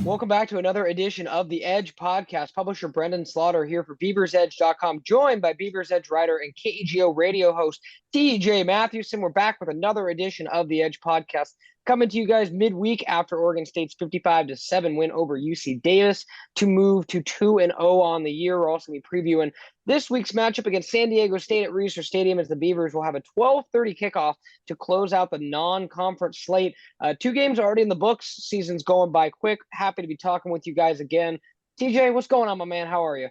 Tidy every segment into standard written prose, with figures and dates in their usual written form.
Welcome back to another edition of the Edge podcast. Publisher Brenden Slaughter here for BeaversEdge.com, joined by Beavers Edge writer and KEGO radio host TJ Mathewson. We're back with another edition of the Edge podcast, coming to you guys midweek after Oregon State's 55-7 win over UC Davis to move to 2-0 on the year. We're also going to be previewing this week's matchup against San Diego State at Research Stadium, as the Beavers will have a 12:30 kickoff to close out the non-conference slate. 2 games already in the books. Season's going by quick. Happy to be talking with you guys again. TJ, what's going on, my man? How are you?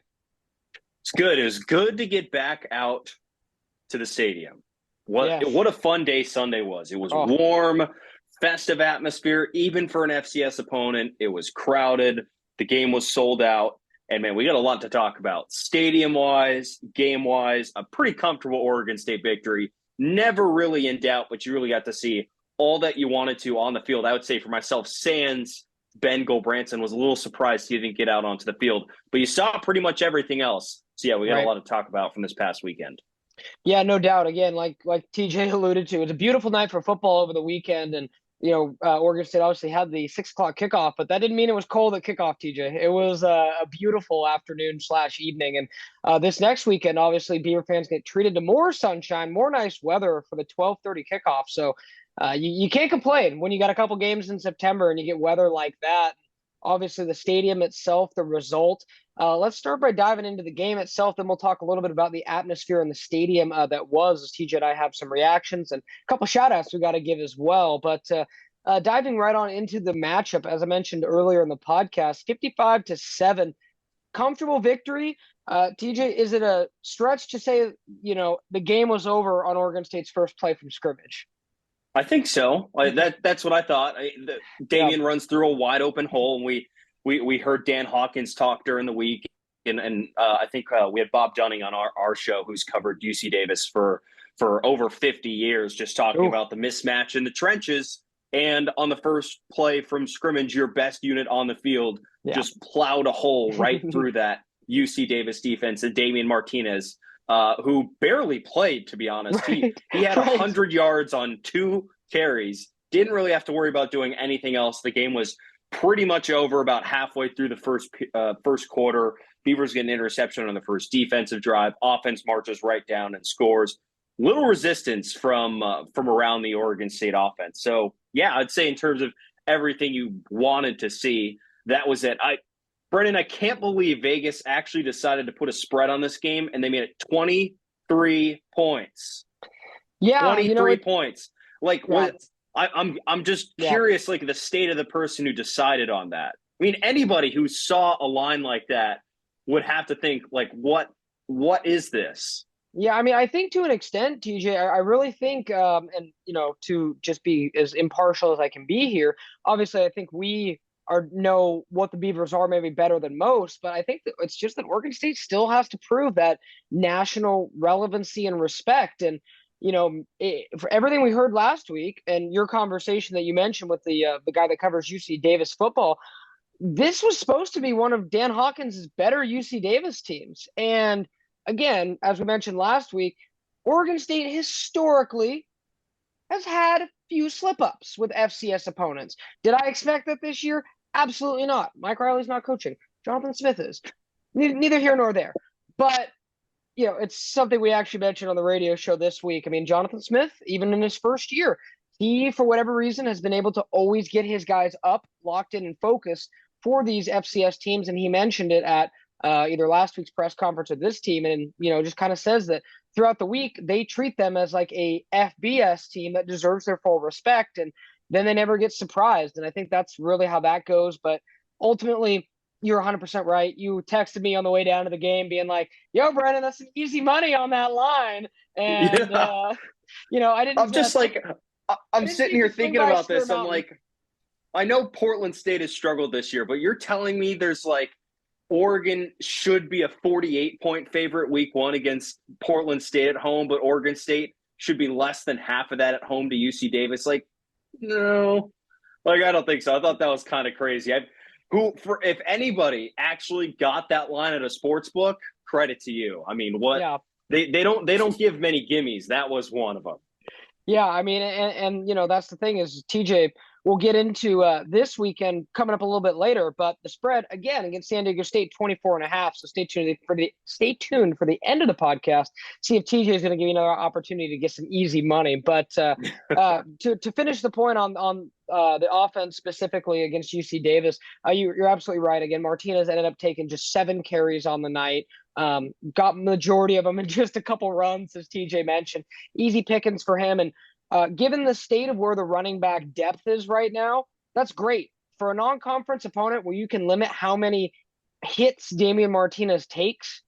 It's good. It was good to get back out to the stadium. What a fun day Sunday was. It was warm, festive atmosphere, even for an FCS opponent. It was crowded. The game was sold out. And, man, we got a lot to talk about. Stadium-wise, game-wise, a pretty comfortable Oregon State victory. Never really in doubt, but you really got to see all that you wanted to on the field. I would say for myself, sans Ben Gulbranson, was a little surprised he didn't get out onto the field. But you saw pretty much everything else. So, yeah, we got a lot to talk about from this past weekend. Yeah, no doubt. Again, like TJ alluded to, it's a beautiful night for football over the weekend. And, Oregon State obviously had the 6 o'clock kickoff, but that didn't mean it was cold at kickoff, TJ. It was a beautiful afternoon/evening. And this next weekend, obviously, Beaver fans get treated to more sunshine, more nice weather for the 12:30 kickoff. So you can't complain when you got a couple games in September and you get weather like that. Obviously, the stadium itself, the result. Let's start by diving into the game itself. Then we'll talk a little bit about the atmosphere in the stadium that was, as TJ and I have some reactions and a couple shout outs we got to give as well. But diving right on into the matchup, as I mentioned earlier in the podcast, 55-7, comfortable victory. TJ, is it a stretch to say, the game was over on Oregon State's first play from scrimmage? I think so. That's what I thought. Damian runs through a wide open hole, and we heard Dan Hawkins talk during the week, and I think we had Bob Dunning on our show, who's covered UC Davis for over 50 years, just talking about the mismatch in the trenches. And on the first play from scrimmage, your best unit on the field just plowed a hole right through that UC Davis defense. And Damian Martinez, who barely played, to be honest. He had 100 yards on 2 carries, didn't really have to worry about doing anything else. The game was pretty much over about halfway through the first quarter. Beavers get an interception on the first defensive drive. Offense marches right down and scores. Little resistance from around the Oregon State offense. So, yeah, I'd say in terms of everything you wanted to see, that was it. Brenden, I can't believe Vegas actually decided to put a spread on this game, and they made it 23 points. Yeah, 23 points. What? I'm just curious, the state of the person who decided on that. I mean, anybody who saw a line like that would have to think, what is this? Yeah, I mean, I think to an extent, TJ, I really think, to just be as impartial as I can be here, obviously I think we know what the Beavers are maybe better than most, but I think that it's just that Oregon State still has to prove that national relevancy and respect. And, for everything we heard last week and your conversation that you mentioned with the guy that covers UC Davis football, this was supposed to be one of Dan Hawkins' better UC Davis teams. And again, as we mentioned last week, Oregon State historically has had a few slip-ups with FCS opponents. Did I expect that this year? Absolutely not. Mike Riley's not coaching. Jonathan Smith is. Neither here nor there. But, it's something we actually mentioned on the radio show this week. I mean, Jonathan Smith, even in his first year, he, for whatever reason, has been able to always get his guys up, locked in, and focused for these FCS teams. And he mentioned it at either last week's press conference or this team, and just kind of says that throughout the week they treat them as like a FBS team that deserves their full respect, and then they never get surprised. And I think that's really how that goes. But ultimately, you're 100% right. You texted me on the way down to the game being like, yo, Brenden, that's some easy money on that line. And I didn't. I'm just I'm sitting here thinking about this. I'm like, I know Portland State has struggled this year, but you're telling me there's Oregon should be a 48-point favorite week 1 against Portland State at home, but Oregon State should be less than half of that at home to UC Davis. No. I don't think so. I thought that was kind of crazy. If anybody actually got that line at a sports book, credit to you. I mean, what? Yeah. They don't give many gimmies. That was one of them. Yeah, I mean, and that's the thing is, TJ, we'll get into this weekend coming up a little bit later. But the spread again against San Diego State 24.5. So stay tuned for the end of the podcast. See if TJ is going to give you another opportunity to get some easy money. But to finish the point on the offense specifically against UC Davis, you're absolutely right. Again, Martinez ended up taking just 7 carries on the night. Got majority of them in just a couple runs, as TJ mentioned. Easy pickings for him. And given the state of where the running back depth is right now, that's great. For a non-conference opponent where you can limit how many hits Damian Martinez takes,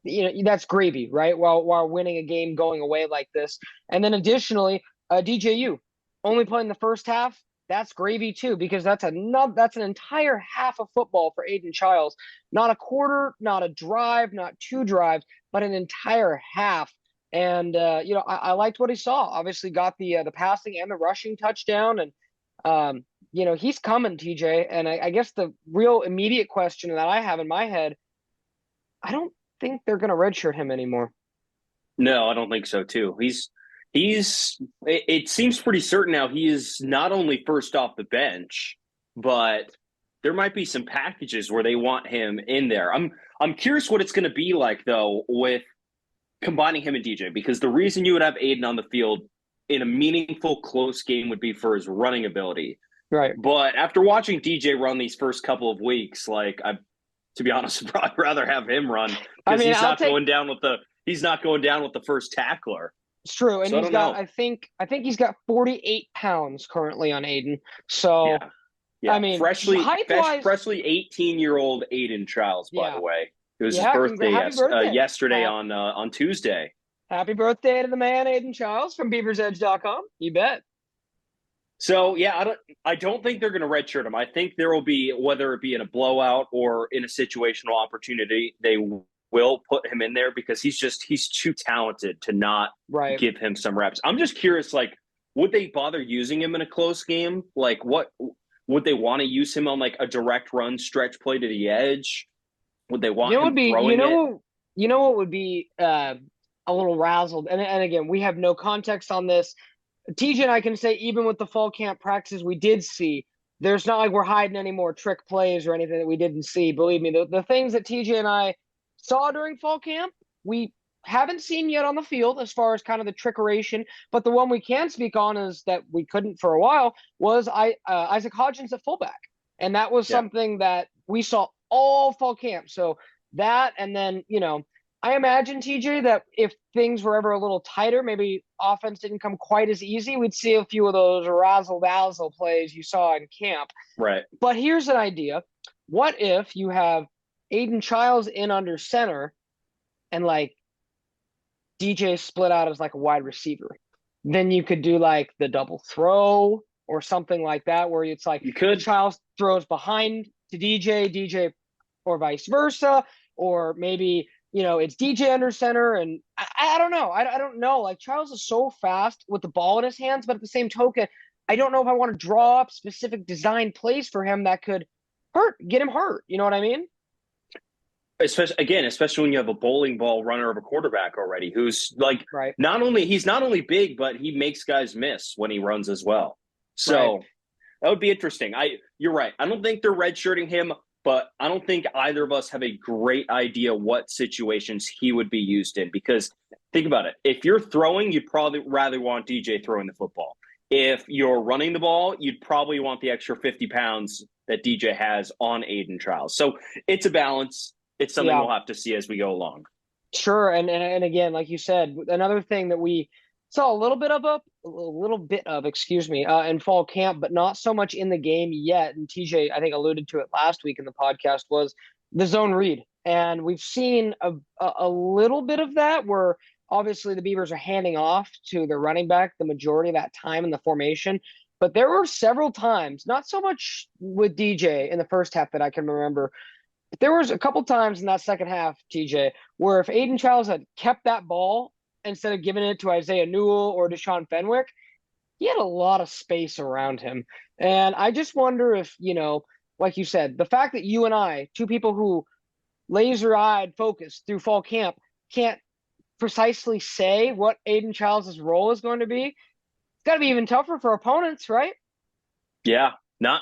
that's gravy, right? While winning a game going away like this. And then additionally, DJU only playing the first half, that's gravy too, because that's an entire half of football for Aiden Childs. Not a quarter, not a drive, not 2 drives, but an entire half. And I liked what he saw. Obviously, got the passing and the rushing touchdown, and he's coming, TJ. And I guess the real immediate question that I have in my head, I don't think they're going to redshirt him anymore. No, I don't think so too. It seems pretty certain now he is not only first off the bench, but there might be some packages where they want him in there. I'm curious what it's going to be like though with combining him and DJ, because the reason you would have Aiden on the field in a meaningful close game would be for his running ability. Right. But after watching DJ run these first couple of weeks, to be honest, I'd probably rather have him run because he's not going down with the first tackler. It's true, and he's got I think he's got 48 pounds currently on Aiden. So yeah. I mean, freshly 18-year-old Aiden Childs, by the way. It was his birthday, yesterday on Tuesday. Happy birthday to the man, Aiden Childs from BeaversEdge.com. You bet. So I don't think they're going to redshirt him. I think there will be, whether it be in a blowout or in a situational opportunity, they will put him in there because he's too talented to not give him some reps. I'm just curious, would they bother using him in a close game? What would they want to use him on, a direct run stretch play to the edge? Would they want him throwing it? You know what would be a little razzled? And again, we have no context on this. TJ and I can say, even with the fall camp practices we did see, there's not like we're hiding any more trick plays or anything that we didn't see. Believe me, the things that TJ and I saw during fall camp, we haven't seen yet on the field as far as kind of the trickeration. But the one we can speak on is that we couldn't for a while was Isaac Hodgins at fullback. And that was something that we saw all fall camp. So that, and then, I imagine, TJ, that if things were ever a little tighter, maybe offense didn't come quite as easy, we'd see a few of those razzle-dazzle plays you saw in camp. Right. But here's an idea. What if you have Aiden Childs in under center and, DJ split out as, a wide receiver? Then you could do, the double throw or something like that, where it's you could. Childs throws behind to DJ, or vice versa, or maybe – it's DJ under center, and I don't know. I don't know. Childs is so fast with the ball in his hands, but at the same token, I don't know if I want to draw up specific design plays for him that could get him hurt. You know what I mean? Especially when you have a bowling ball runner of a quarterback already, who's he's not only big, but he makes guys miss when he runs as well. So that would be interesting. You're right. I don't think they're redshirting him. But I don't think either of us have a great idea what situations he would be used in, because think about it. If you're throwing, you'd probably rather want DJ throwing the football. If you're running the ball, you'd probably want the extra 50 pounds that DJ has on Aiden Childs. So it's a balance. It's something we'll have to see as we go along. Sure. And again, like you said, another thing that we saw a little bit of, in fall camp, but not so much in the game yet. And TJ, I think, alluded to it last week in the podcast, was the zone read. And we've seen a little bit of that where obviously the Beavers are handing off to the running back the majority of that time in the formation. But there were several times, not so much with DJ in the first half that I can remember, but there was a couple times in that second half, TJ, where if Aiden Childs had kept that ball instead of giving it to Isaiah Newell or Deshaun Fenwick, he had a lot of space around him. And I just wonder if, like you said, the fact that you and I, two people who laser-eyed focused through fall camp, can't precisely say what Aiden Childs' role is going to be, it's got to be even tougher for opponents, right? Yeah,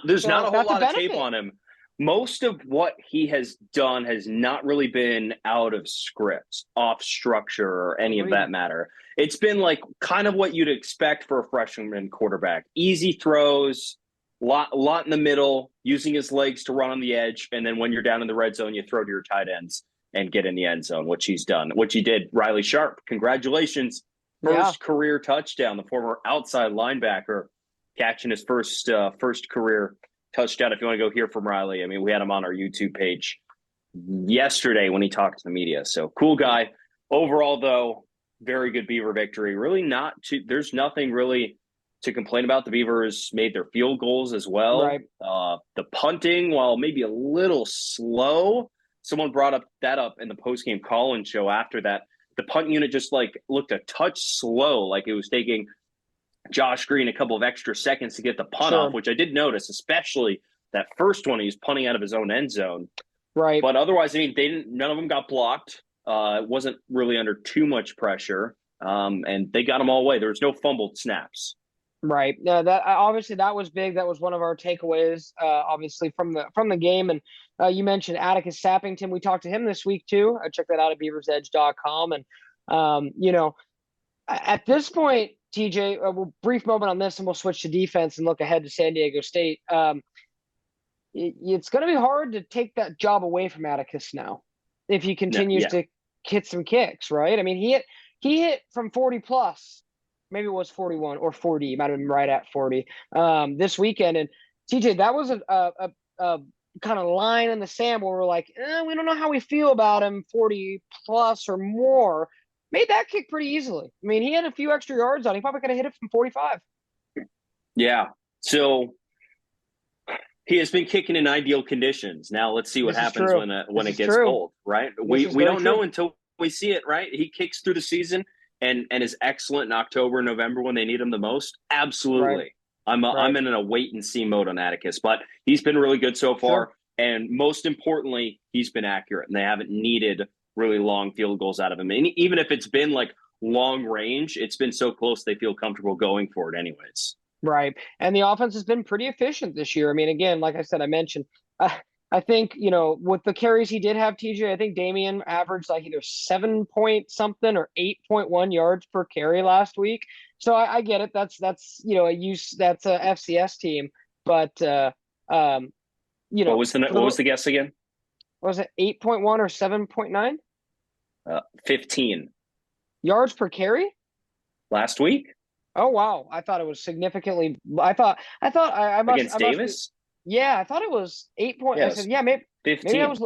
there's not So a whole that's a lot of tape benefit. on him. Most of what he has done has not really been out of script, off structure, or any of Agreed. that matter. It's been like kind of what you'd expect for a freshman quarterback. Easy throws, lot in the middle, using his legs to run on the edge, and then when you're down in the red zone, you throw to your tight ends and get in the end zone, which he's done, which he did. Riley Sharp, congratulations. Yeah. First career touchdown, the former outside linebacker catching his first career touchdown. If you want to go hear from Riley, I mean, we had him on our YouTube page yesterday when he talked to the media. So cool guy. Overall, though, very good Beaver victory. Really not too, there's nothing really to complain about. The Beavers made their field goals as well. Right. The punting, while maybe a little slow, someone brought up in the post-game call-in show after that. The punt unit just like looked a touch slow, like it was taking Josh Green a couple of extra seconds to get the punt off, Sure. which I did notice, especially that first one. He was punting out of his own end zone. Right. But otherwise, I mean, none of them got blocked. It wasn't really under too much pressure, and they got them all away. There was no fumbled snaps. Right. No, that obviously that was big. That was one of our takeaways, obviously from the game. And you mentioned Atticus Sappington. We talked to him this week too. I checked that out at BeaversEdge.com. And at this point, TJ, we'll brief moment on this, and we'll switch to defense and look ahead to San Diego State. It's going to be hard to take that job away from Atticus now if he continues Yeah. to hit some kicks. Right. I mean, he hit from 40 plus. Maybe it was 41 or 40. Might have been right at 40 this weekend. And TJ, that was a kind of line in the sand where we're like, we don't know how we feel about him 40 plus or more. Made that kick pretty easily. I mean, he had a few extra yards on. He probably could have hit it from 45. Yeah. So he has been kicking in ideal conditions. Now let's see what This is happens true. when This it is gets true. cold, right? This We is we very don't know true. until we see it, right? He kicks through the season and is excellent in October and November when they need him the most. Right. Absolutely. I'm Right. in a wait and see mode on Atticus, but he's been really good so Sure. far. And most importantly, he's been accurate, and they haven't needed really long field goals out of him. And even if it's been like long range, it's been so close they feel comfortable going for it anyways. Right. And the offense has been pretty efficient this year. I mean, again, like I said, I mentioned, I think, with the carries he did have, TJ, I think Damian averaged like either 7 point something or 8.1 yards per carry last week. So I get it. That's, that's a FCS team. But, What was for the, what was the guess again? was it 8.1 or 7.9 15 yards per carry? last week Oh, wow. I thought it was significantly. against I must be. Davis. Yeah, I thought it was 8 point. I said, Yes, yeah, maybe I 15. was.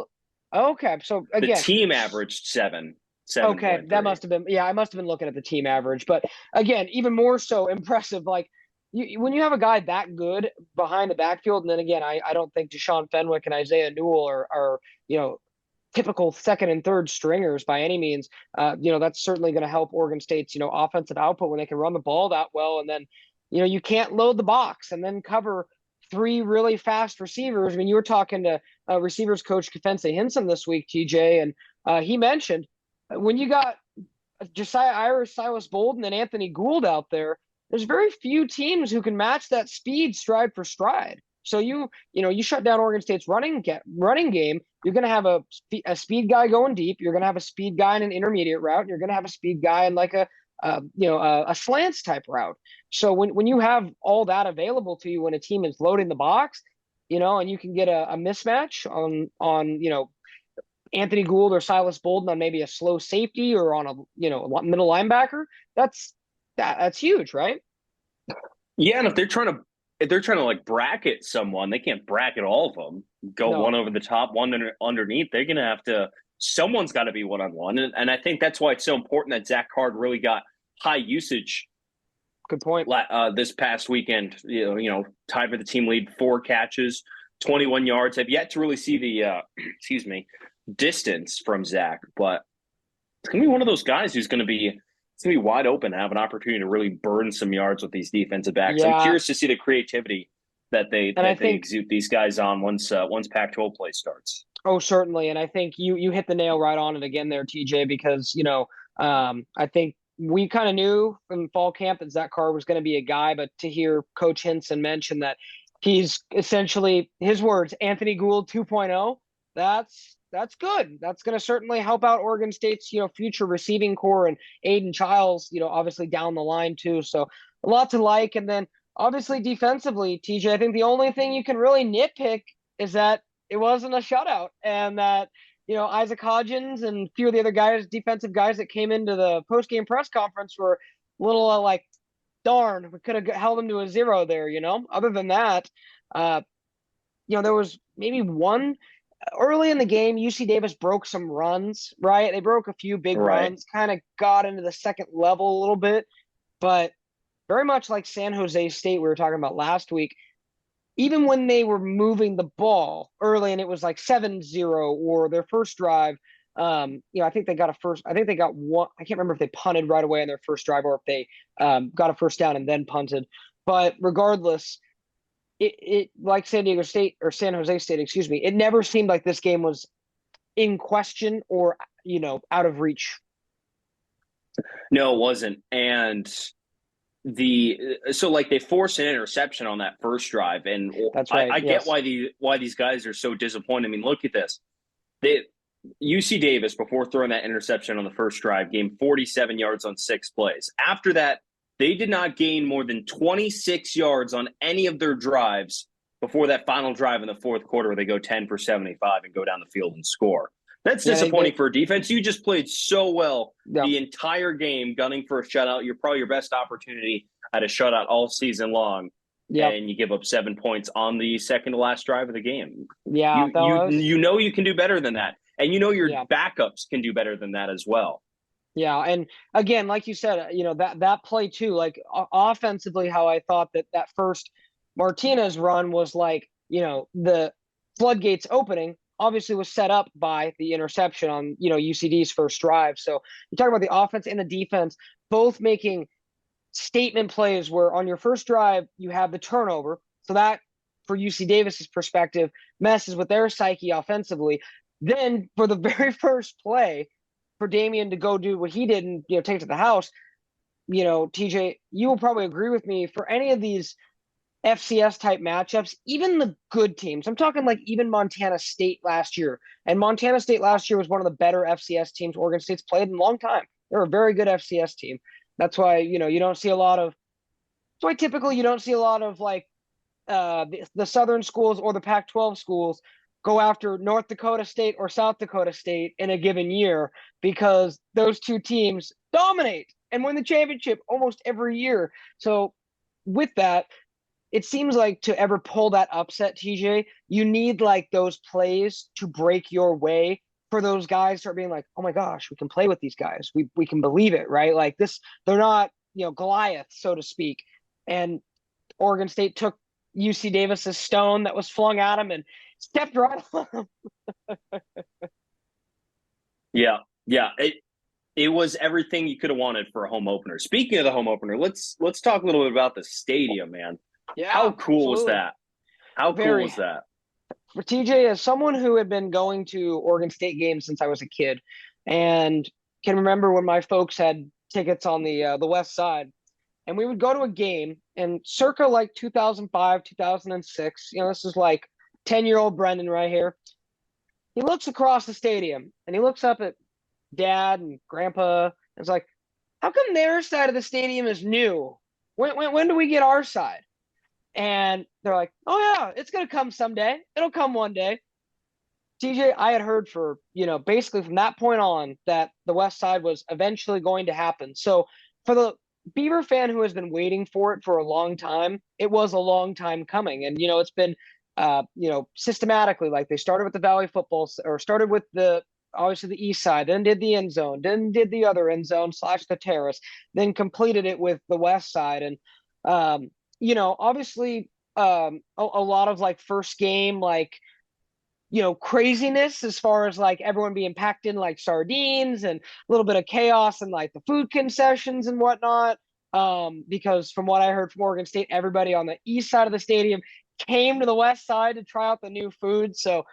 Okay, so The again, team averaged okay, that 7.3. must have been. Yeah, I must have been looking at the team average. But again, even more so impressive. Like when you have a guy that good behind the backfield, and then again, I don't think Deshaun Fenwick and Isaiah Newell are typical second and third stringers by any means. That's certainly going to help Oregon State's offensive output when they can run the ball that well, and then you can't load the box and then cover three really fast receivers. I mean, you were talking to receivers coach Kefense Hinson this week, TJ, and he mentioned when you got Josiah Irish, Silas Bolden, and Anthony Gould out there, there's very few teams who can match that speed stride for stride. So you shut down Oregon State's running game. You're going to have a speed guy going deep. You're going to have a speed guy in an intermediate route. And you're going to have a speed guy in like a slants type route. So when you have all that available to you when a team is loading the box, and you can get a mismatch on Anthony Gould or Silas Bolden on maybe a slow safety or on a middle linebacker, that's huge, right? Yeah, and if they're trying to like bracket someone, they can't bracket all of them. Go No. one over the top, one underneath. They're gonna have to. Someone's got to be one-on-one, and I think that's why it's so important that Zach Card really got high usage Good point. this past weekend. Tied for the team lead, 4 catches, 21 yards. Have yet to really see the excuse me distance from Zach, but it's gonna be one of those guys who's gonna be wide open, have an opportunity to really burn some yards with these defensive backs. I'm Yeah, curious to see the creativity that they and I they think exude these guys on once Pac-12 play starts. oh certainly, and I think you hit the nail right on it again there, TJ, because I think we kind of knew from fall camp that Zach Carr was going to be a guy, but to hear Coach Hinson mention that He's essentially, his words, Anthony Gould 2.0. That's good. That's going to certainly help out Oregon State's, future receiving core, and Aiden Childs, obviously down the line too. So a lot to like. And then obviously defensively, TJ, I think the only thing you can really nitpick is that it wasn't a shutout, and that, Isaac Hodgins and a few of the other guys, defensive guys that came into the post-game press conference were a little like, darn, we could have held them to a 0 there, Other than that, uh, there was maybe one early in the game. UC Davis broke some runs, right? They broke a few big Right. runs, kind of got into the second level a little bit, but very much like San Jose State we were talking about last week, even when they were moving the ball early and it was like 7-0 or their first drive, I think they got one. I can't remember if they punted right away on their first drive or if they got a first down and then punted. But regardless, it like San Diego State or San Jose State, excuse me, it never seemed like this game was in question or, out of reach. No, it wasn't. And so like they forced an interception on that first drive, and That's right. I Yes. get why these guys are so disappointed. I mean, look at this. UC Davis, before throwing that interception on the first drive, gained 47 yards on 6 plays. After that, they did not gain more than 26 yards on any of their drives before that final drive in the fourth quarter where they go 10 for 75 and go down the field and score. That's disappointing for a defense. You just played so well the entire game, gunning for a shutout. You're probably your best opportunity at a shutout all season long. Yep. And you give up 7 points on the second to last drive of the game. Yeah, you know you can do better than that. And your backups can do better than that as well. Yeah, and again, like you said, that play too, like offensively, how I thought that first Martinez run was like, the floodgates opening obviously was set up by the interception on, UCD's first drive. So you talk about the offense and the defense both making statement plays where on your first drive you have the turnover. So that, for UC Davis's perspective, messes with their psyche offensively. Then for the very first play, for Damian to go do what he did and take it to the house, TJ, you will probably agree with me, for any of these FCS type matchups, even the good teams, I'm talking like even Montana State last year, and Montana State last year was one of the better FCS teams Oregon State's played in a long time. They're a very good FCS team. That's why, you don't see a lot of, that's why typically you don't see a lot of like the Southern schools or the Pac-12 schools go after North Dakota State or South Dakota State in a given year, because those two teams dominate and win the championship almost every year. So with that, it seems like to ever pull that upset, TJ, you need like those plays to break your way for those guys to start being like, oh my gosh, we can play with these guys. We can believe it, right? Like this, they're not, Goliath, so to speak. And Oregon State took UC Davis's stone that was flung at him and stepped right on him. Yeah. It was everything you could have wanted for a home opener. Speaking of the home opener, let's talk a little bit about the stadium, man. Yeah. How cool was that? How Very. Cool was that? For TJ, as someone who had been going to Oregon State games since I was a kid, and can remember when my folks had tickets on the west side, and we would go to a game, and circa like 2005, 2006, this is like 10-year-old Brenden right here. He looks across the stadium and he looks up at Dad and Grandpa and it's like, how come their side of the stadium is new? When do we get our side? And they're like, oh yeah, it's gonna come someday. It'll come one day. TJ, I had heard for, basically from that point on that the West Side was eventually going to happen. So for the Beaver fan who has been waiting for it for a long time, it was a long time coming. And, it's been, systematically, like they started with the Valley football, or started with obviously the east side, then did the end zone, then did the other end zone / the terrace, then completed it with the west side. And, obviously a lot of like first game, like, craziness as far as like everyone being packed in like sardines, and a little bit of chaos and like the food concessions and whatnot. Because from what I heard from Oregon State, everybody on the east side of the stadium came to the west side to try out the new food. So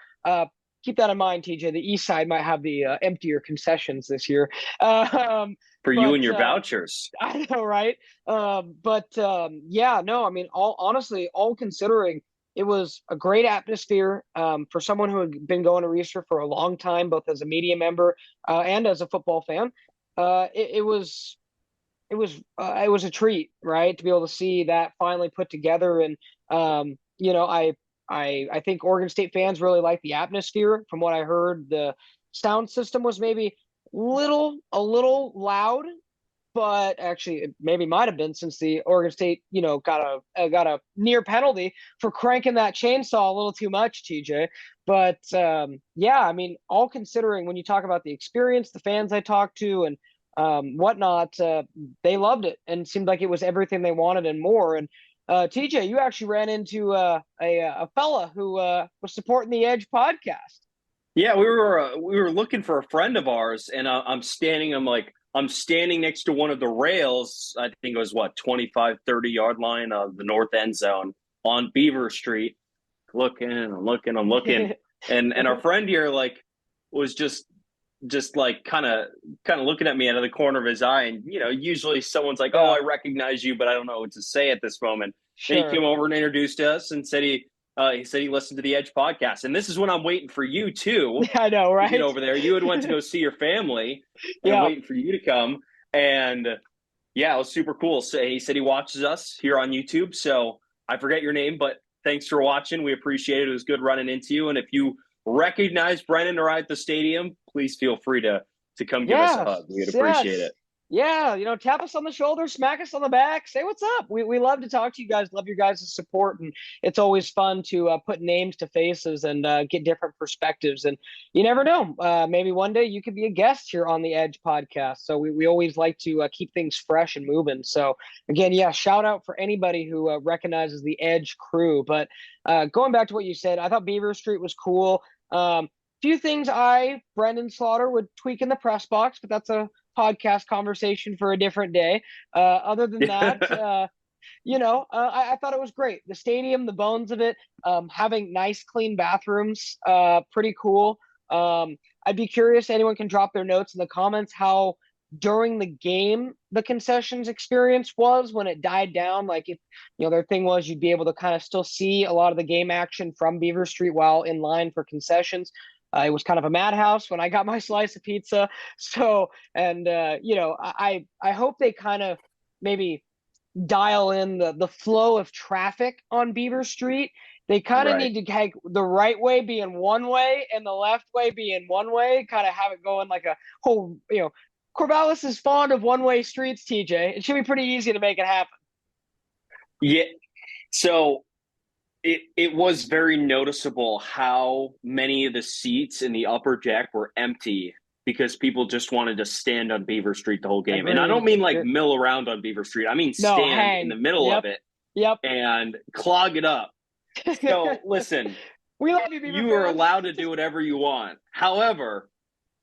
keep that in mind, TJ. The east side might have the emptier concessions this year. For you and your vouchers. I know, right? Yeah, no, I mean, all considering, It was a great atmosphere for someone who had been going to Reeser for a long time, both as a media member and as a football fan. It was it was a treat, right, to be able to see that finally put together. And I think Oregon State fans really like the atmosphere. From what I heard, the sound system was maybe a little loud, but actually it maybe might have been, since the Oregon State, got a near penalty for cranking that chainsaw a little too much, TJ. But yeah, I mean, all considering, when you talk about the experience, the fans I talked to and whatnot, they loved it and seemed like it was everything they wanted and more. And TJ, you actually ran into a fella who was supporting the Edge podcast. Yeah, we were looking for a friend of ours, and I'm standing next to one of the rails. I think it was what, 25, 30 yard line of the north end zone on Beaver Street. I'm looking, and our friend here was just like kind of looking at me out of the corner of his eye. And usually someone's like, "Oh, I recognize you, but I don't know what to say at this moment." And he Sure. came over and introduced us and said he said he listened to the Edge podcast. And this is when I'm waiting for you too I know, to get right? over there. You had went to go see your family, and I'm Yeah. waiting for you to come. And yeah, it was super cool. So he said he watches us here on YouTube. So I forget your name, but thanks for watching. We appreciate it. It was good running into you. And if you recognize Brenden or I at the stadium, please feel free to come give us a Yes, hug. We'd appreciate yes. it. Yeah, tap us on the shoulder, smack us on the back, say what's up. We love to talk to you guys, love your guys' support, and it's always fun to put names to faces and get different perspectives. And you never know, maybe one day you could be a guest here on the Edge podcast. So we always like to keep things fresh and moving. So again, yeah, shout out for anybody who recognizes the Edge crew. But going back to what you said, I thought Beaver Street was cool. Few things Brenden Slaughter, would tweak in the press box, but that's a podcast conversation for a different day. Other than that, I thought it was great. The stadium, the bones of it, having nice, clean bathrooms, pretty cool. I'd be curious, anyone can drop their notes in the comments, how during the game the concessions experience was when it died down. Like, if their thing was you'd be able to kind of still see a lot of the game action from Beaver Street while in line for concessions. It was kind of a madhouse when I got my slice of pizza. So, and I hope they kind of maybe dial in the flow of traffic on Beaver Street. They kind of Right. need to take the right way being one way and the left way being one way, kind of have it going like a whole, Corvallis is fond of one-way streets, TJ. It should be pretty easy to make it happen. Yeah. So it was very noticeable how many of the seats in the upper deck were empty because people just wanted to stand on Beaver Street the whole game. Agreed. And I don't mean like mill around on Beaver Street. I mean No, stand in the middle of it Yep. and clog it up. So listen, we love you, Beaver you are fans. allowed to do whatever you want. However,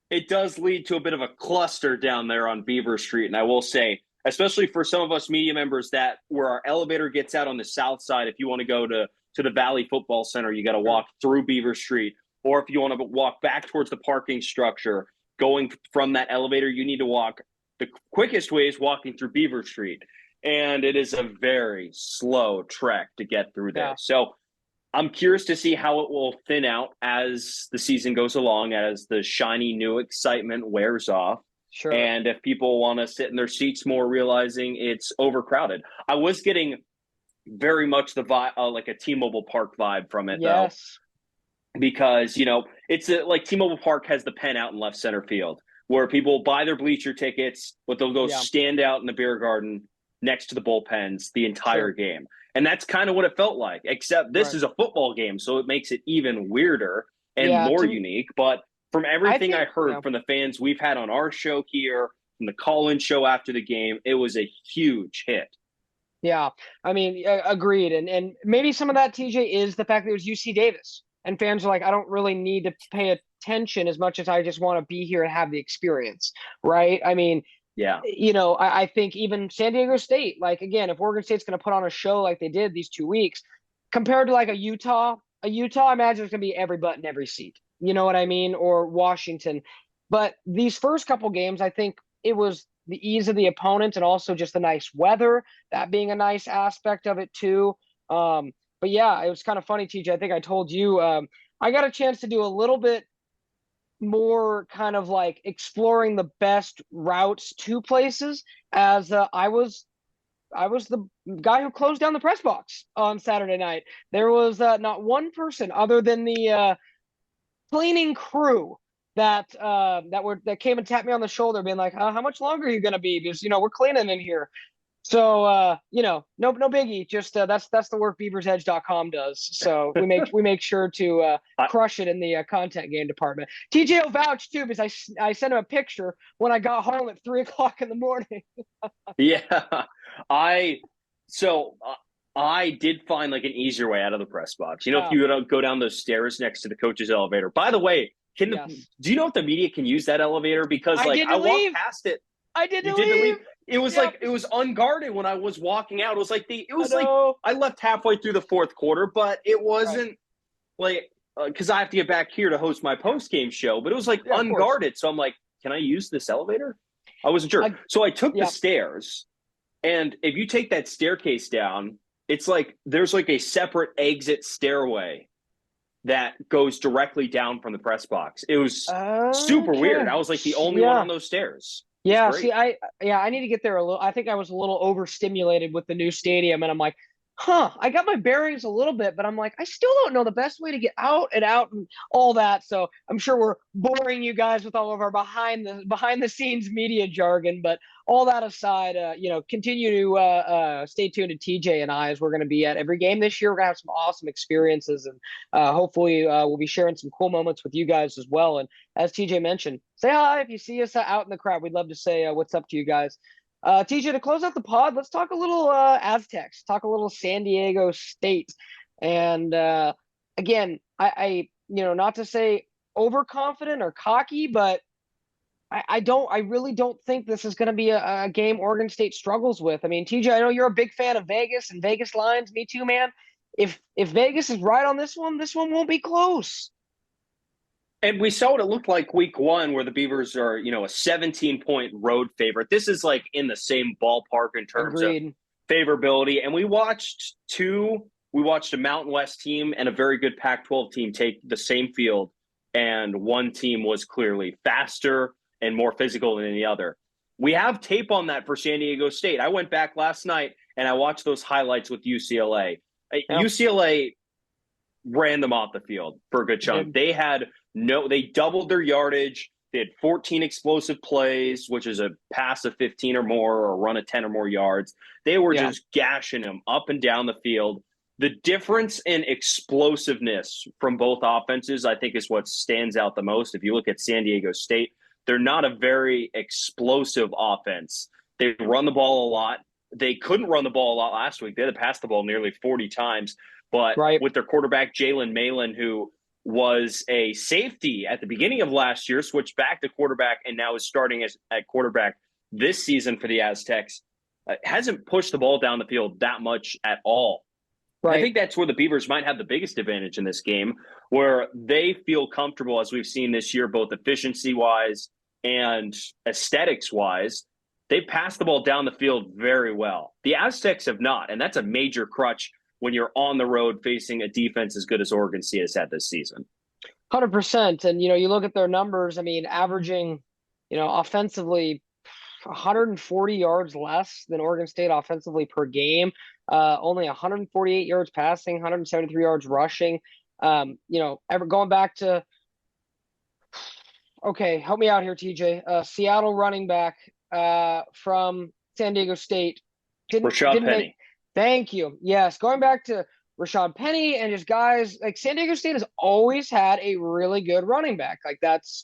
it does lead to a bit of a cluster down there on Beaver Street. And I will say, especially for some of us media members, that where our elevator gets out on the south side, if you want to go to the Valley Football Center, you got to walk through Beaver Street. Or if you want to walk back towards the parking structure, going from that elevator, you need to walk. The quickest way is walking through Beaver Street. And it is a very slow trek to get through there. Yeah. So I'm curious to see how it will thin out as the season goes along, as the shiny new excitement wears off. Sure. And if people want to sit in their seats more, realizing it's overcrowded. I was getting very much the vibe, like a T-Mobile Park vibe from it, yes. though, because it's like T-Mobile Park has the pen out in left center field where people buy their bleacher tickets, but they'll go stand out in the beer garden next to the bullpens the entire game. And that's kind of what it felt like, except this is a football game, so it makes it even weirder and more unique. But from everything I heard from the fans we've had on our show here, from the call-in show after the game, it was a huge hit. Yeah, I mean, agreed. And maybe some of that, TJ, is the fact that it was UC Davis. And fans are like, I don't really need to pay attention as much as I just want to be here and have the experience, right? I mean, yeah, I think even San Diego State, like, again, if Oregon State's going to put on a show like they did these 2 weeks, compared to like a Utah, I imagine it's going to be every butt in every seat. You know what I mean? Or Washington. But these first couple games, I think it was the ease of the opponent and also just the nice weather, that being a nice aspect of it too. But but yeah, it was kind of funny, TJ. I think I told you I got a chance to do a little bit more kind of like exploring the best routes to places as I was the guy who closed down the press box on Saturday night. There was not one person other than the cleaning crew that came and tapped me on the shoulder, being like, "How much longer are you gonna be? Because we're cleaning in here." So no biggie. Just that's the work BeaversEdge.com does. So we make sure to I, crush it in the content game department. TJ will vouch too, because I sent him a picture when I got home at 3 o'clock in the morning. yeah, I so I did find like an easier way out of the press box. If you go down those stairs next to the coach's elevator. By the way, Yes. do you know if the media can use that elevator? Because I like did I to walked leave. past it. I did You to did to leave. leave. It was Yep. like it was unguarded when I was walking out. It was like I know. I left halfway through the fourth quarter, but it Right. wasn't like because I have to get back here to host my post game show. But it was like Yeah, of course. unguarded, so I'm like, can I use this elevator? I wasn't sure, so I took the stairs. And if you take that staircase down, it's like there's like a separate exit stairway that goes directly down from the press box. It was super weird. I was like the only one on those stairs. Yeah, see, I need to get there a little. I think I was a little overstimulated with the new stadium, and I'm like, I got my bearings a little bit, but I'm like, I still don't know the best way to get out and all that. So I'm sure we're boring you guys with all of our behind the scenes media jargon. But all that aside, continue to stay tuned to TJ and I, as we're going to be at every game this year. We're going to have some awesome experiences, and hopefully we'll be sharing some cool moments with you guys as well. And as TJ mentioned, say hi if you see us out in the crowd. We'd love to say what's up to you guys. TJ, to close out the pod, let's talk a little Aztecs, talk a little San Diego State. And again, I not to say overconfident or cocky, but I really don't think this is going to be a game Oregon State struggles with. I mean, TJ, I know you're a big fan of Vegas and Vegas lines. Me too, man. If Vegas is right on this one won't be close. And we saw what it looked like week one, where the Beavers are, a 17-point road favorite. This is like in the same ballpark in terms of favorability. And we watched a Mountain West team and a very good Pac-12 team take the same field. And one team was clearly faster and more physical than the other. We have tape on that for San Diego State. I went back last night and I watched those highlights with UCLA. UCLA ran them off the field for a good chunk. They doubled their yardage. They had 14 explosive plays, which is a pass of 15 or more or a run of 10 or more yards. They were just gashing them up and down the field. The difference in explosiveness from both offenses, I think, is what stands out the most. If you look at San Diego State, they're not a very explosive offense. They run the ball a lot. They couldn't run the ball a lot last week. They had to pass the ball nearly 40 times. But with their quarterback, Jalen Malin, who was a safety at the beginning of last year, switched back to quarterback, and now is starting at quarterback this season for the Aztecs, hasn't pushed the ball down the field that much at all. I think that's where the Beavers might have the biggest advantage in this game, where they feel comfortable, as we've seen this year, both efficiency-wise and aesthetics-wise. They pass the ball down the field very well. The Aztecs have not, and that's a major crutch when you're on the road facing a defense as good as Oregon State has had this season. 100%. And, you look at their numbers, I mean, averaging, offensively 140 yards less than Oregon State offensively per game, only 148 yards passing, 173 yards rushing. Ever going back to, okay, help me out here, TJ. Seattle running back from San Diego State. Rashad Penny. Thank you. Yes, going back to Rashad Penny and just guys like San Diego State has always had a really good running back. Like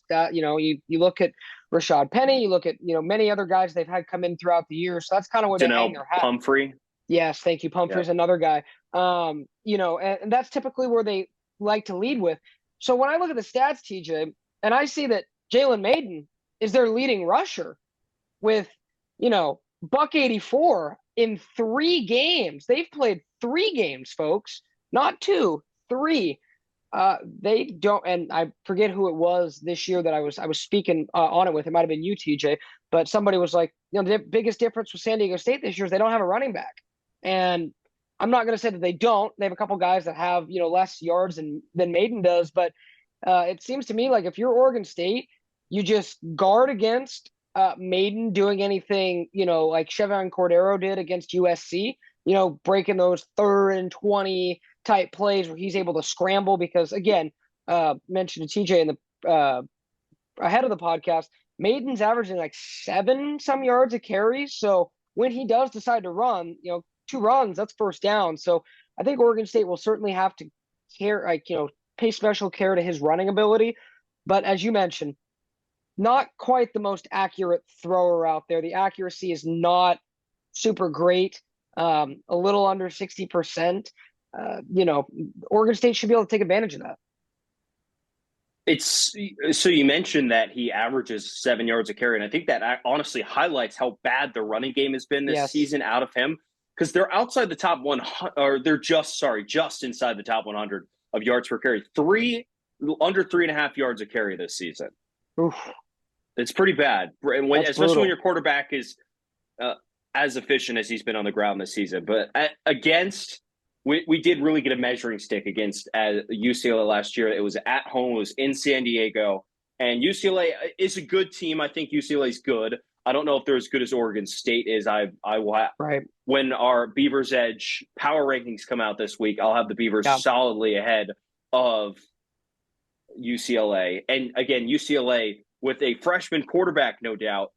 you look at Rashad Penny, you look at many other guys they've had come in throughout the year. So that's kind of what they hang their hat. Pumphrey. Yes, thank you. Pumphrey's another guy. And that's typically where they like to lead with. So when I look at the stats, TJ, and I see that Jalen Maiden is their leading rusher with buck 84 in 3 games. They've played 3 games, folks, not 2, 3. They don't, and I forget who it was this year that I was speaking on it with. It might have been you, TJ, but somebody was like, the biggest difference with San Diego State this year is they don't have a running back. And I'm not going to say that they don't. They have a couple guys that have, less yards than Maiden does, but it seems to me like if you're Oregon State, you just guard against Maiden doing anything, like Chevron Cordero did against USC, breaking those 3rd and 20 type plays where he's able to scramble because, again, mentioned to TJ in the ahead of the podcast, Maiden's averaging like 7 some yards a carry. So when he does decide to run, 2 runs, that's first down. So I think Oregon State will certainly have to pay special care to his running ability. But as you mentioned, not quite the most accurate thrower out there. The accuracy is not super great, a little under 60%. Oregon State should be able to take advantage of that. It's so you mentioned that he averages 7 yards a carry, and I think that honestly highlights how bad the running game has been this season out of him, because they're outside the top 100, or they're just inside the top 100 of yards per carry. Under 3.5 yards a carry this season. Oof. It's pretty bad, and especially when your quarterback is as efficient as he's been on the ground this season. But against. We did really get a measuring stick against UCLA last year. It was at home. It was in San Diego. And UCLA is a good team. I think UCLA is good. I don't know if they're as good as Oregon State is. I will right. When our Beavers Edge power rankings come out this week, I'll have the Beavers solidly ahead of UCLA. And again, UCLA with a freshman quarterback, no doubt,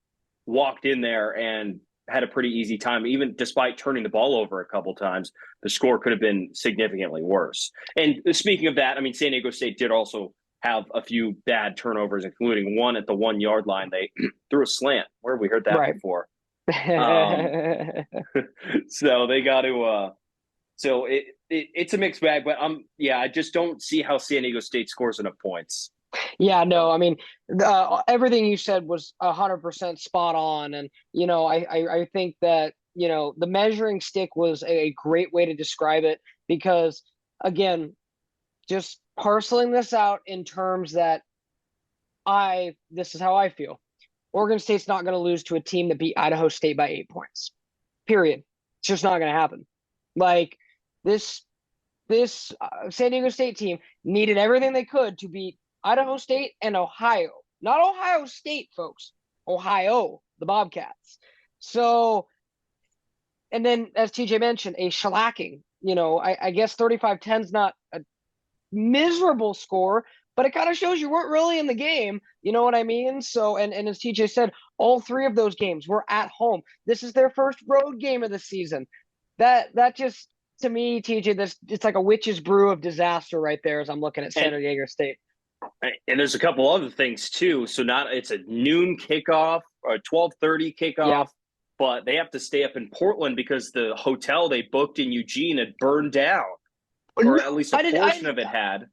walked in there and had a pretty easy time, even despite turning the ball over a couple times. The score could have been significantly worse. And speaking of that, I mean, San Diego State did also have a few bad turnovers, including one at the 1 yard line. They threw a slant. Where have we heard that before? So they got to. So it's a mixed bag, but I just don't see how San Diego State scores enough points. Yeah, no, I mean, everything you said was 100% spot on. And, I think that, the measuring stick was a great way to describe it because, again, just parceling this out in terms that this is how I feel. Oregon State's not going to lose to a team that beat Idaho State by 8 points, period. It's just not going to happen. Like this San Diego State team needed everything they could to beat Idaho State and Ohio. Not Ohio State, folks. Ohio, the Bobcats. So, and then as TJ mentioned, a shellacking. I guess 35-10 is not a miserable score, but it kind of shows you weren't really in the game. You know what I mean? So, and as TJ said, all 3 of those games were at home. This is their first road game of the season. That just, to me, TJ, it's like a witch's brew of disaster right there as I'm looking at San Diego State. And there's a couple other things too. So it's a noon kickoff or 12:30 kickoff, but they have to stay up in Portland because the hotel they booked in Eugene had burned down, or at least a portion of it had.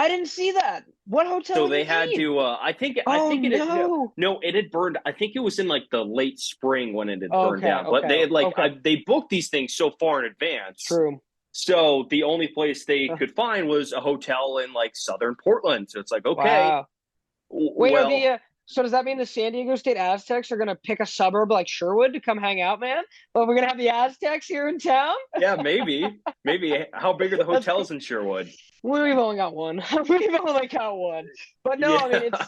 I didn't see that. What hotel? So they had to. I think it had burned. I think it was in like the late spring when it had burned down. But they had they booked these things so far in advance. True. So the only place they could find was a hotel in like southern Portland. So it's like, okay. Wow. Wait, so does that mean the San Diego State Aztecs are going to pick a suburb like Sherwood to come hang out, man? But we're going to have the Aztecs here in town? Yeah, maybe. How big are the hotels in Sherwood? We've only got one. We've only got one. But no, it's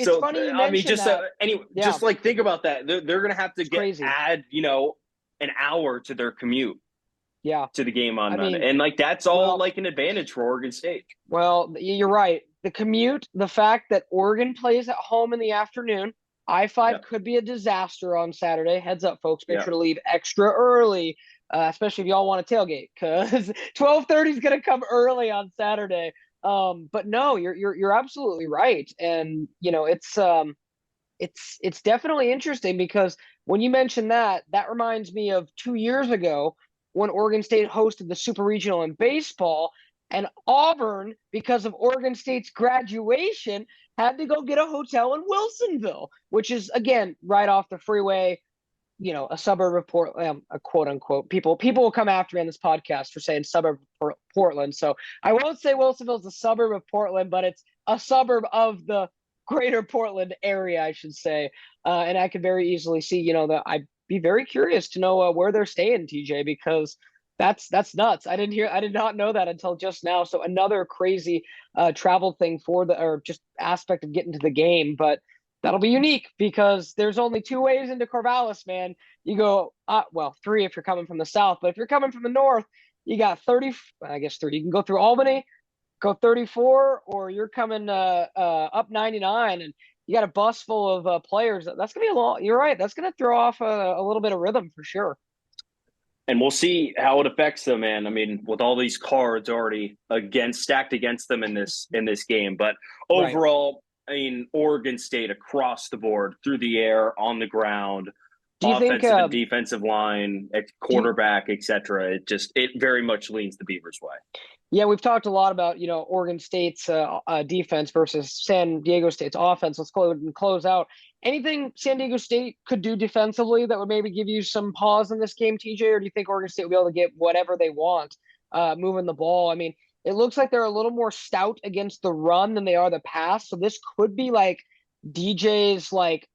so, funny you mentioned that. Anyway, just like think about that. They're going to have to add, an hour to their commute. Yeah, to the game on Monday. And that's all an advantage for Oregon State. Well, you're right. The commute, the fact that Oregon plays at home in the afternoon, I-5 could be a disaster on Saturday. Heads up, folks. Make sure to leave extra early, especially if y'all want to tailgate, because 12:30 is going to come early on Saturday. But no, you're absolutely right. And, it's definitely interesting because when you mention that reminds me of 2 years ago when Oregon State hosted the Super Regional in baseball, and Auburn, because of Oregon State's graduation, had to go get a hotel in Wilsonville, which is, again, right off the freeway, a suburb of Portland, a quote unquote. People will come after me on this podcast for saying suburb of Portland. So I won't say Wilsonville is a suburb of Portland, but it's a suburb of the greater Portland area, I should say. And I could very easily see, that I'd be very curious to know where they're staying, TJ, because That's nuts. I did not know that until just now. So another crazy travel thing for the or just aspect of getting to the game, but that'll be unique because there's only two ways into Corvallis, man. You go well, three if you're coming from the south, but if you're coming from the north, you got 30, I guess 30. You can go through Albany, go 34, or you're coming up 99 and you got a bus full of players. That's gonna be a lot. You're right. That's gonna throw off a little bit of rhythm for sure. And we'll see how it affects them, man. I mean, with all these cards already stacked against them in this game, but Right. overall, I mean, Oregon State across the board, through the air, on the ground, Do you think offensive and defensive line, do you, quarterback, etc. It very much leans the Beavers' way. Yeah, we've talked a lot about, Oregon State's defense versus San Diego State's offense. Let's go and close out. Anything San Diego State could do defensively that would maybe give you some pause in this game, TJ, or do you think Oregon State will be able to get whatever they want moving the ball? I mean, it looks like they're a little more stout against the run than they are the pass. So this could be like DJ's like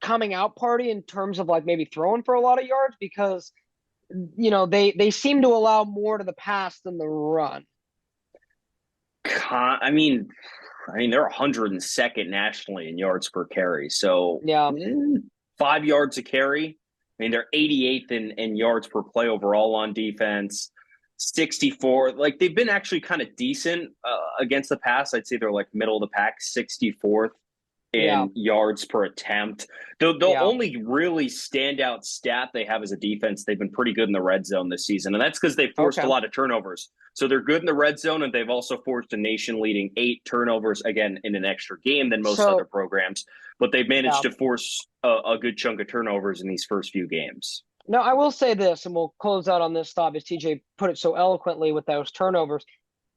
coming out party in terms of like maybe throwing for a lot of yards because they seem to allow more to the pass than the run. I mean, they're 102nd nationally in yards per carry. So Yeah. 5 yards a carry. I mean, they're 88th in yards per play overall on defense. 64. Like they've been actually kind of decent against the pass. I'd say they're like middle of the pack, 64th Yeah. in yards per attempt. The Yeah. only really standout stat they have as a defense, they've been pretty good in the red zone this season. And that's because they forced Okay. a lot of turnovers. So they're good in the red zone, and they've also forced a nation-leading 8 turnovers, again, in an extra game than most other So, programs. But they've managed yeah. to force a good chunk of turnovers in these first few games. No, I will say this, and we'll close out on this thought as TJ put it so eloquently with those turnovers.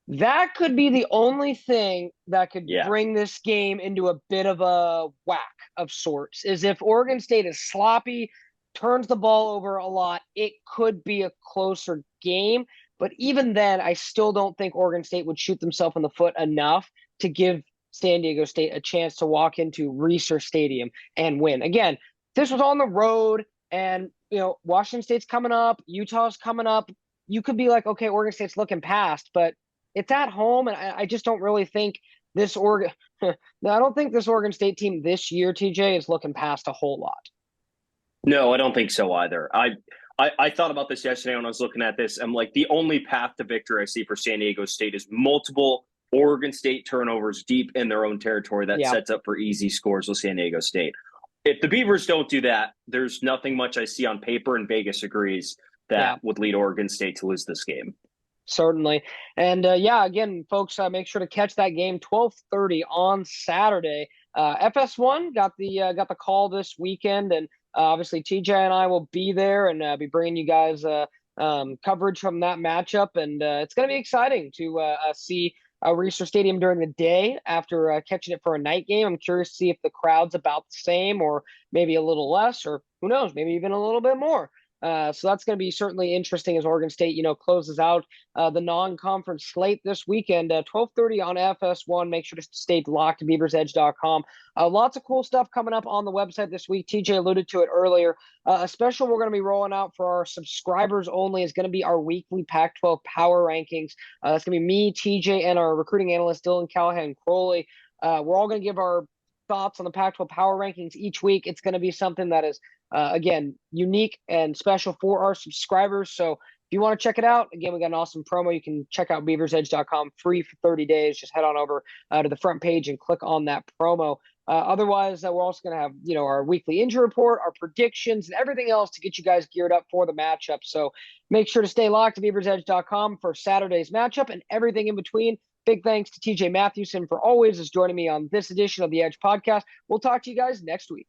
That could be the only thing that could Yeah. bring this game into a bit of a whack of sorts, is if Oregon State is sloppy, turns the ball over a lot, it could be a closer game. But even then, I still don't think Oregon State would shoot themselves in the foot enough to give San Diego State a chance to walk into Reser Stadium and win. Again, this was on the road, and Washington State's coming up, Utah's coming up. You could be like, okay, Oregon State's looking past, but it's at home, and I just don't really think this Oregon. I don't think this Oregon State team this year, TJ, is looking past a whole lot. No, I don't think so either. I thought about this yesterday when I was looking at this. I'm like, the only path to victory I see for San Diego State is multiple Oregon State turnovers deep in their own territory that Yeah. sets up for easy scores with San Diego State. If the Beavers don't do that, there's nothing much I see on paper, and Vegas agrees that would lead Oregon State to lose this game. Certainly. And again, folks, make sure to catch that game 12:30 on Saturday. FS1 got the call this weekend, and obviously TJ and I will be there and be bringing you guys coverage from that matchup. And it's going to be exciting to see Reser Stadium during the day after catching it for a night game. I'm curious to see if the crowd's about the same or maybe a little less, or who knows, maybe even a little bit more. So that's going to be certainly interesting as Oregon State, closes out the non-conference slate this weekend, 12:30 on FS1. Make sure to stay locked to BeaversEdge.com. Lots of cool stuff coming up on the website this week. TJ alluded to it earlier. A special we're going to be rolling out for our subscribers only is going to be our weekly Pac-12 power rankings. That's going to be me, TJ, and our recruiting analyst, Dylan Callahan-Crowley. We're all going to give our thoughts on the Pac-12 power rankings each week. It's going to be something that is again, unique and special for our subscribers. So if you want to check it out, again, we got an awesome promo. You can check out BeaversEdge.com free for 30 days. Just head on over to the front page and click on that promo. Otherwise, we're also going to have, our weekly injury report, our predictions, and everything else to get you guys geared up for the matchup. So make sure to stay locked to BeaversEdge.com for Saturday's matchup and everything in between. Big thanks to TJ Mathewson for always joining me on this edition of the Edge podcast. We'll talk to you guys next week.